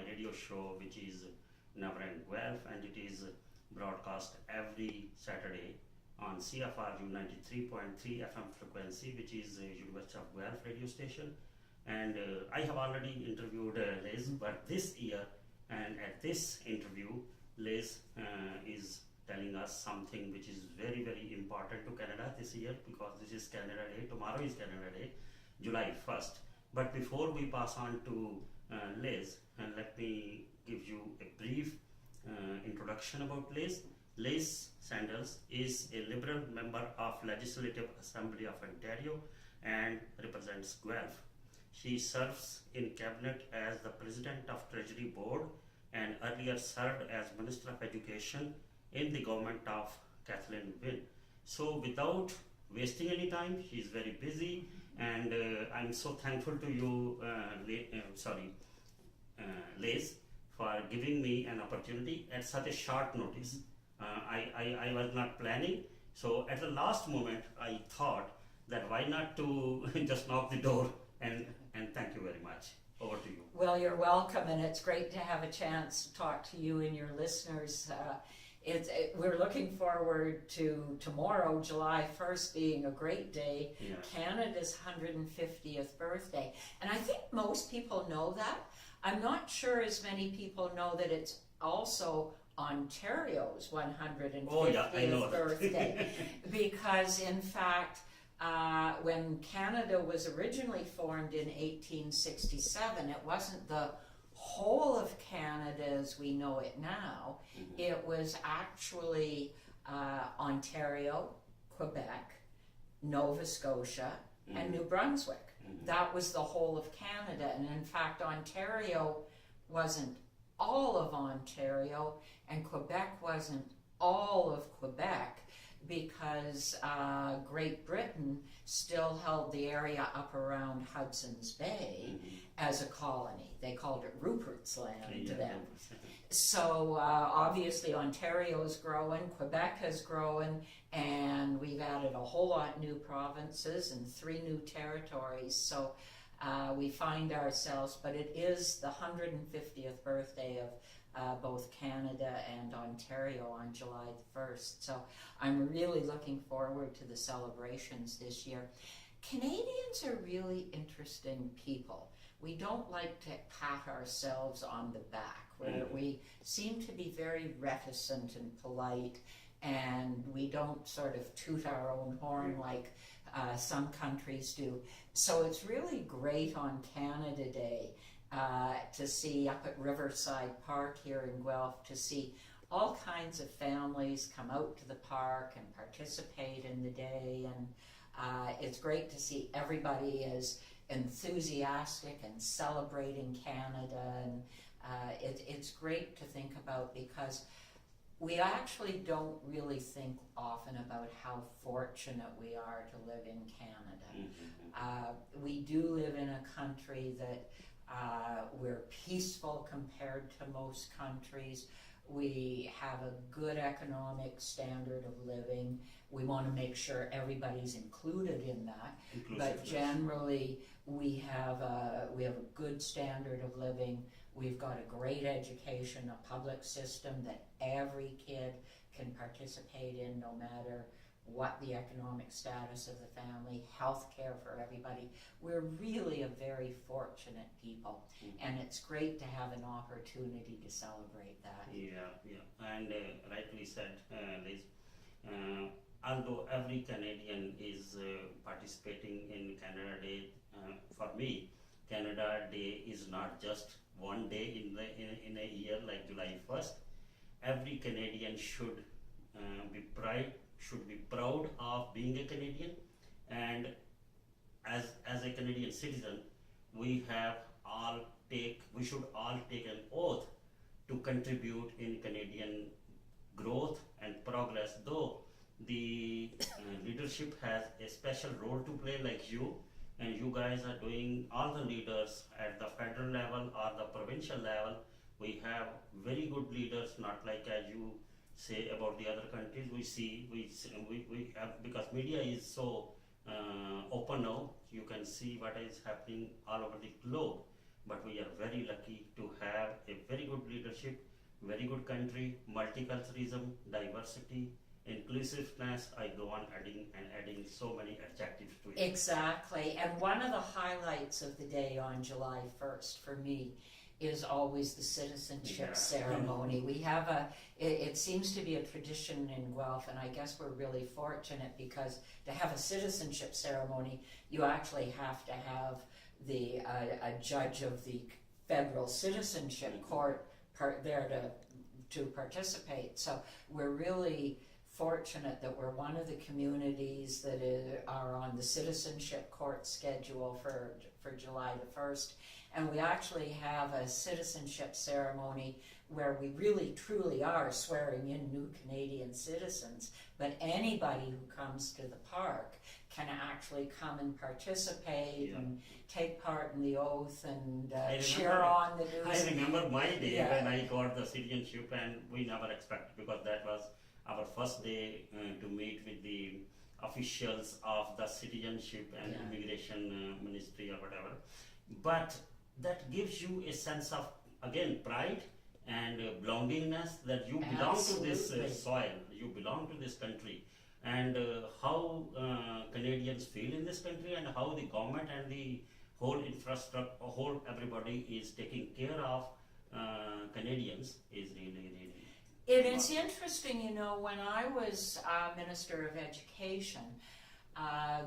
radio show, which is Navrang Guelph, and it is broadcast every Saturday on CFRU 93.3 FM frequency, which is University of Guelph radio station. And I have already interviewed Liz, but this year and at this interview, Liz is telling us something which is very, very important to Canada this year, because this is Canada Day. Tomorrow is Canada Day, July 1st. But before we pass on to Liz, let me give you a brief introduction about Liz. Liz Sandals is a Liberal member of Legislative Assembly of Ontario and represents Guelph. She serves in Cabinet as the President of Treasury Board and earlier served as Minister of Education in the government of Kathleen Wynne. So without wasting any time, she is very busy, and I'm so thankful to you, Liz, for giving me an opportunity at such a short notice. I was not planning, so at the last moment I thought that why not to just knock the door, and thank you very much. Over to you. Well, you're welcome, and it's great to have a chance to talk to you and your listeners. We're looking forward to tomorrow, July 1st, being a great day, Yeah. Canada's 150th birthday. And I think most people know that. I'm not sure as many people know that it's also Ontario's 150th Oh, yeah, I know that. birthday. Because, in fact, when Canada was originally formed in 1867, it wasn't the whole of Canada as we know it now. Mm-hmm. It was actually Ontario, Quebec, Nova Scotia, and New Brunswick. Mm-hmm. That was the whole of Canada. And in fact, Ontario wasn't all of Ontario, and Quebec wasn't all of Quebec, because Great Britain still held the area up around Hudson's Bay as a colony. They called it Rupert's Land to them. So obviously Ontario's growing, Quebec has grown, and we've added a whole lot new provinces and 3 new territories. So we find ourselves, but it is the 150th birthday of both Canada and Ontario on July the 1st. So I'm really looking forward to the celebrations this year. Canadians are really interesting people. We don't like to pat ourselves on the back. We seem to be very reticent and polite, and we don't sort of toot our own horn like some countries do. So it's really great on Canada Day to see up at Riverside Park here in Guelph, to see all kinds of families come out to the park and participate in the day, and it's great to see everybody is enthusiastic and celebrating Canada, and it's great to think about, because we actually don't really think often about how fortunate we are to live in Canada. We do live in a country that we're peaceful compared to most countries. We have a good economic standard of living. We want to make sure everybody's included in that. But generally, we have a good standard of living. We've got a great education, a public system that every kid can participate in, no matter what the economic status of the family, health care for everybody. We're really a very fortunate people, and it's great to have an opportunity to celebrate that. Yeah, and rightly said, Liz. Although every Canadian is participating in Canada Day, for me, Canada Day is not just one day in a year like July 1st. Every Canadian should be proud of being a Canadian, and as a Canadian citizen, we should all take an oath to contribute in Canadian growth and progress. Though the leadership has a special role to play, like you, and you guys are doing, all the leaders at the federal level or the provincial level. We have very good leaders, not like as you say about the other countries. We have, because media is so open now, you can see what is happening all over the globe. but we are very lucky to have a very good leadership, very good country, multiculturalism, diversity, inclusiveness. I go on adding so many adjectives to it. Exactly. And one of the highlights of the day on July 1st for me is always the citizenship ceremony. We have it seems to be a tradition in Guelph, and I guess we're really fortunate because to have a citizenship ceremony, you actually have to have a judge of the federal citizenship court there to participate. So we're really fortunate that we're one of the communities that are on the citizenship court schedule for July the 1st. And we actually have a citizenship ceremony where we really truly are swearing in new Canadian citizens, but anybody who comes to the park can actually come and participate and take part in the oath and cheer on the new. I remember my day when I got the citizenship, and we never expected, because that was our first day to meet with the officials of the citizenship and immigration ministry or whatever. But that gives you a sense of, again, pride and belongingness, that you belong to this soil, you belong to this country, and how Canadians feel in this country, and how the government and the whole infrastructure, everybody is taking care of Canadians is really. It's interesting, you know, when I was Minister of Education,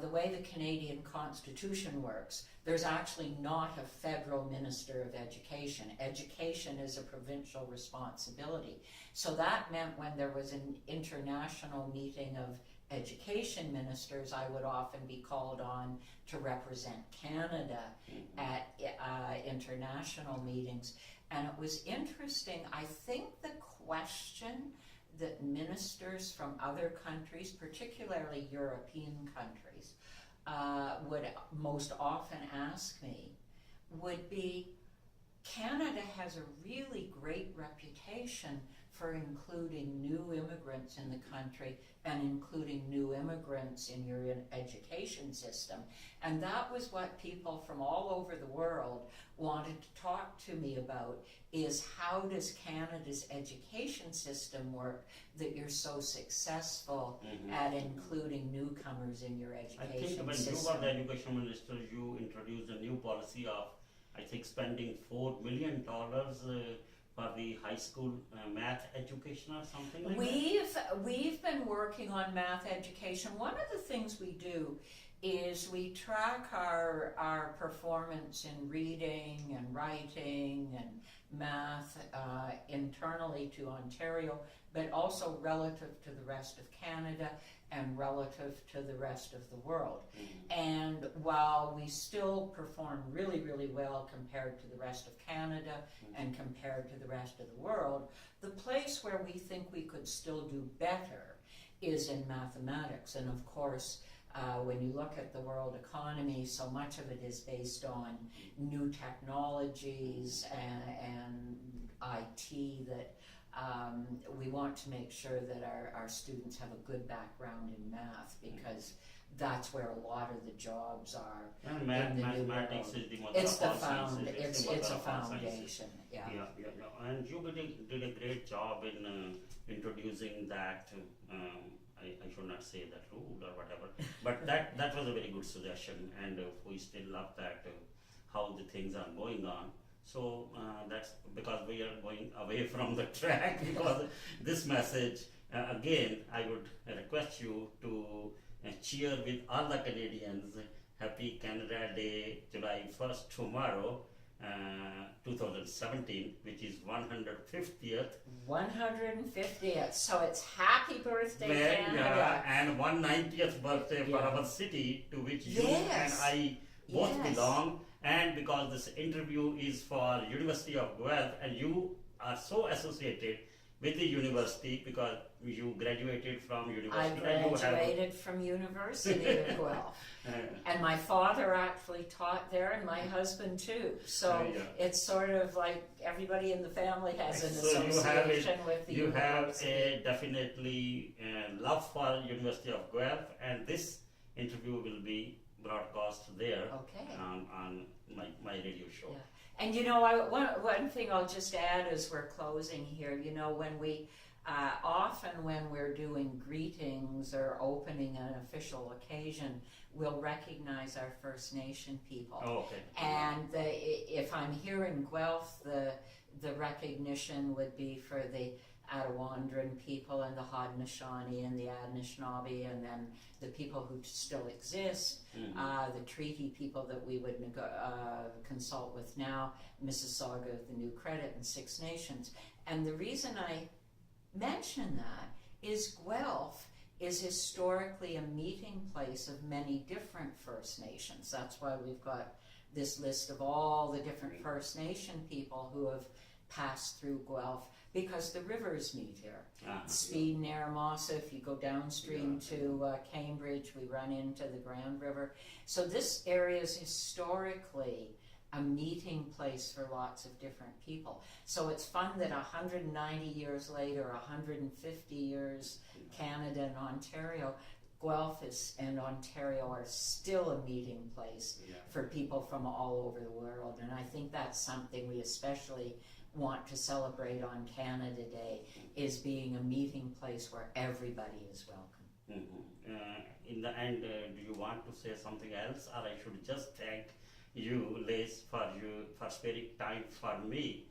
the way the Canadian Constitution works, there's actually not a federal Minister of Education. Education is a provincial responsibility. So that meant when there was an international meeting of education ministers, I would often be called on to represent Canada at international meetings. And it was interesting. I think the question that ministers from other countries, particularly European countries, would most often ask me would be, Canada has a really great reputation for including new immigrants in the country and including new immigrants in your education system. And that was what people from all over the world wanted to talk to me about, is how does Canada's education system work that you're so successful at including newcomers in your education system. I think when you were the education minister, you introduced a new policy of, I think, spending $4 million for the high school math education or something like that? We've been working on math education. One of the things we do is we track our performance in reading and writing and math internally to Ontario, but also relative to the rest of Canada and relative to the rest of the world. And while we still perform really, really well compared to the rest of Canada and compared to the rest of the world, the place where we think we could still do better is in mathematics. And of course, when you look at the world economy, so much of it is based on new technologies and IT that we want to make sure that our students have a good background in math, because that's where a lot of the jobs are. And mathematics is the mother it's of the all sciences. it's a foundation. Yeah. And you did a great job in introducing that. I should not say that rule or whatever, but that was a very good suggestion, and we still love that how the things are going on. So that's because we are going away from the track, because this message, again, I would request you to cheer with all the Canadians. Happy Canada Day, July 1st, tomorrow, 2017, which is 150th. 150th. So it's happy birthday, Canada. And 190th birthday for our city, to which you and I both belong. And because this interview is for University of Guelph, and you are so associated with the university because you graduated from university. I graduated from University of Guelph. And my father actually taught there, and my husband too. So it's sort of like everybody in the family has an association with the university. You have a definitely love for University of Guelph, and this interview will be broadcast there on my radio show. And one thing I'll just add as we're closing here, when we often when we're doing greetings or opening an official occasion, we'll recognize our First Nation people. Oh, okay. And if I'm here in Guelph, the recognition would be for the Adawandran people and the Haudenosaunee and the Anishinaabe, and then the people who still exist, the treaty people that we would consult with now, Mississauga, the New Credit, and Six Nations. And the reason I mention that is Guelph is historically a meeting place of many different First Nations. That's why we've got this list of all the different First Nation people who have passed through Guelph, because the rivers meet here. Speed and Aramosa, if you go downstream to Cambridge, we run into the Grand River. So this area is historically a meeting place for lots of different people. So it's fun that 190 years later, 150 years, Canada and Ontario, Guelph and Ontario are still a meeting place for people from all over the world. And I think that's something we especially want to celebrate on Canada Day, is being a meeting place where everybody is welcome. In the end, do you want to say something else, or I should just thank you, Liz, for sparing time for me,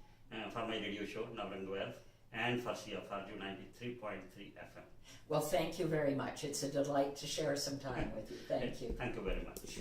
for my radio show, Navrang Guelph, and for CFRU 93.3 FM. Well, thank you very much. It's a delight to share some time with you. Thank you. Thank you very much.